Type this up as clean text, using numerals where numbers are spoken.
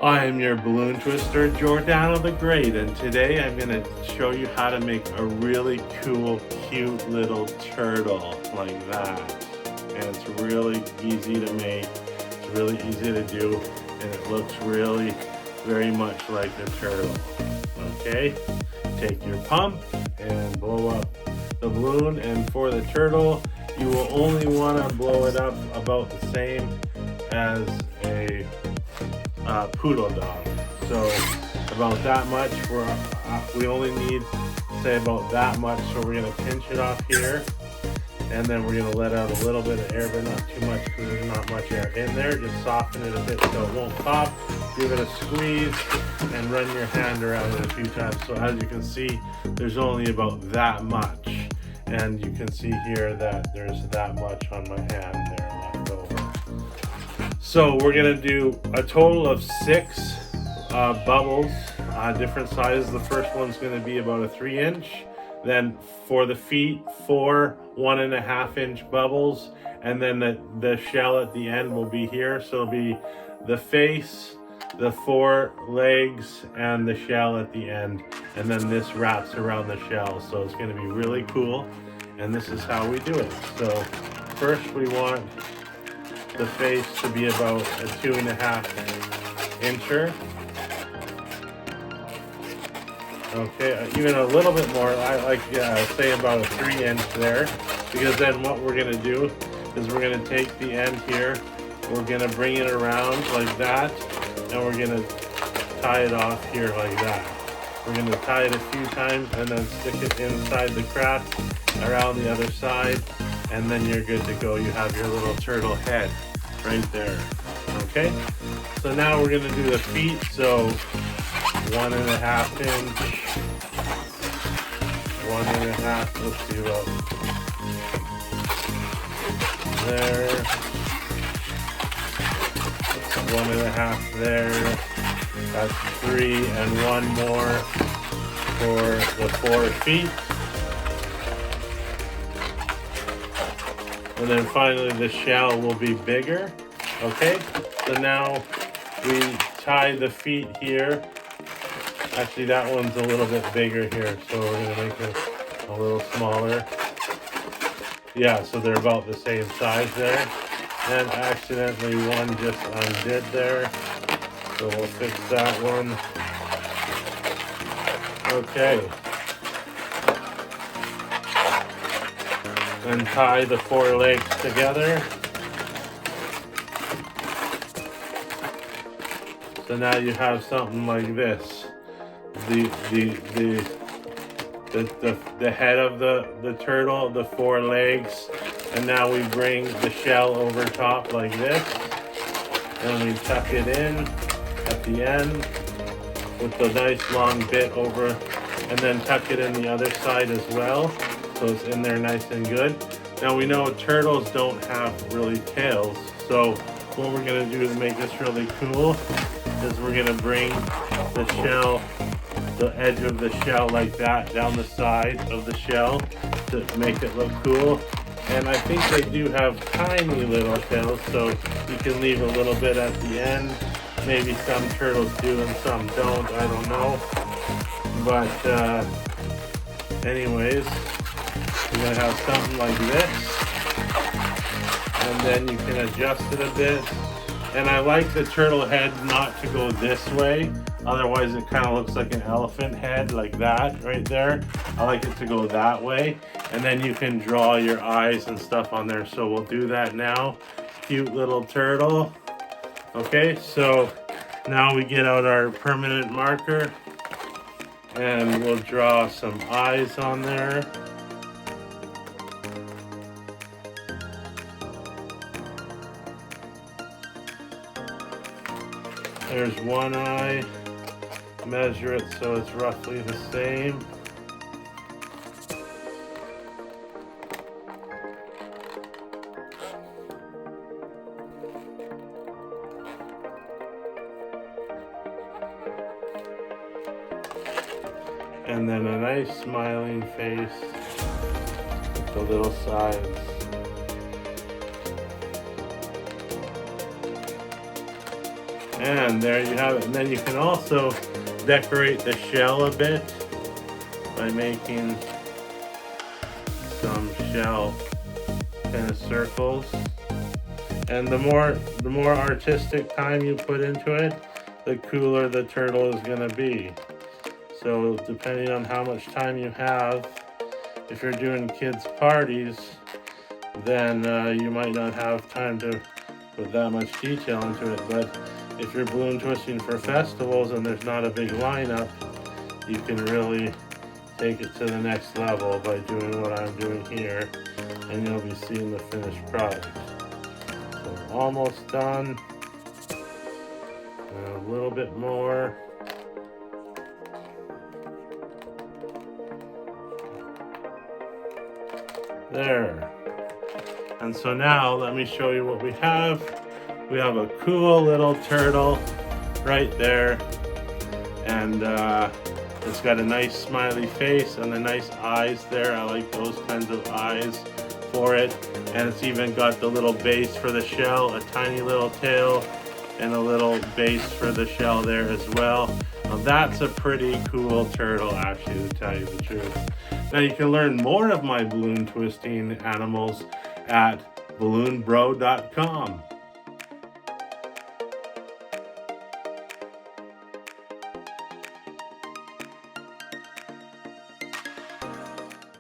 I am your balloon twister, Giordano the Great, and today I'm going to show you how to make a really cool, cute little turtle like that. And it's really easy to make, it's really easy to do, and it looks really very much like a turtle. Okay, take your pump and blow up the balloon, and for the turtle, you will only want to blow it up about the same as a poodle dog. So about that much. We only need say about that much. So we're gonna pinch it off here, and then we're gonna let out a little bit of air, but not too much because there's not much air in there. Just soften it a bit so it won't pop. Give it a squeeze and run your hand around it a few times. So as you can see, there's only about that much, and you can see here that there's that much on my hand there left over. So we're gonna do a total of 6 bubbles, different sizes. The first one's gonna be about a 3-inch. Then for the feet, 4 1.5-inch bubbles, and then the shell at the end will be here. So it'll be the face, the 4 legs, and the shell at the end. And then this wraps around the shell. So it's gonna be really cool. And this is how we do it. So first we want the face to be about a 2.5 incher. Okay, even a little bit more. I like say about a 3-inch there, because then what we're gonna do is we're gonna take the end here, we're gonna bring it around like that, and we're gonna tie it off here like that. We're gonna tie it a few times and then stick it inside the craft around the other side, and then you're good to go. You have your little turtle head right there. Okay, so now we're gonna do the feet. So 1.5 inch, 1.5, let's see about there, 1.5 there, that's 3, and 1 more for the 4 feet. And then finally the shell will be bigger. Okay, so now we tie the feet here. Actually, that one's a little bit bigger here, so we're gonna make it a little smaller. Yeah, so they're about the same size there. And accidentally one just undid there, so we'll fix that one. Okay. And tie the 4 legs together. So now you have something like this. The head of the turtle, the 4 legs, and now we bring the shell over top like this, and we tuck it in at the end with the nice long bit over, and then tuck it in the other side as well, so it's in there nice and good. Now we know turtles don't have really tails, so what we're gonna do to make this really cool is we're gonna bring the shell, the edge of the shell like that down the side of the shell to make it look cool. And I think they do have tiny little tails, so you can leave a little bit at the end. Maybe some turtles do and some don't, I don't know. But anyways, you're gonna have something like this, and then you can adjust it a bit. And I like the turtle head not to go this way, otherwise it kind of looks like an elephant head, like that right there. I like it to go that way, and then you can draw your eyes and stuff on there. So we'll do that now. Cute little turtle. Okay, so now we get out our permanent marker, and we'll draw some eyes on there. There's one eye. Measure it so it's roughly the same. And then a nice smiling face with the little sides. And there you have it. And then you can also decorate the shell a bit by making some shell kind of circles. And the more artistic time you put into it, the cooler the turtle is going to be. So depending on how much time you have, if you're doing kids' parties, then you might not have time to put that much detail into it. But if you're balloon twisting for festivals and there's not a big lineup, you can really take it to the next level by doing what I'm doing here, and you'll be seeing the finished product. So almost done. And a little bit more. There. And so now let me show you what we have. We have a cool little turtle right there, and it's got a nice smiley face and the nice eyes there. I like those kinds of eyes for it. And it's even got the little base for the shell, a tiny little tail, and a little base for the shell there as well. Now that's a pretty cool turtle, actually, to tell you the truth. Now you can learn more of my balloon twisting animals at balloonbro.com.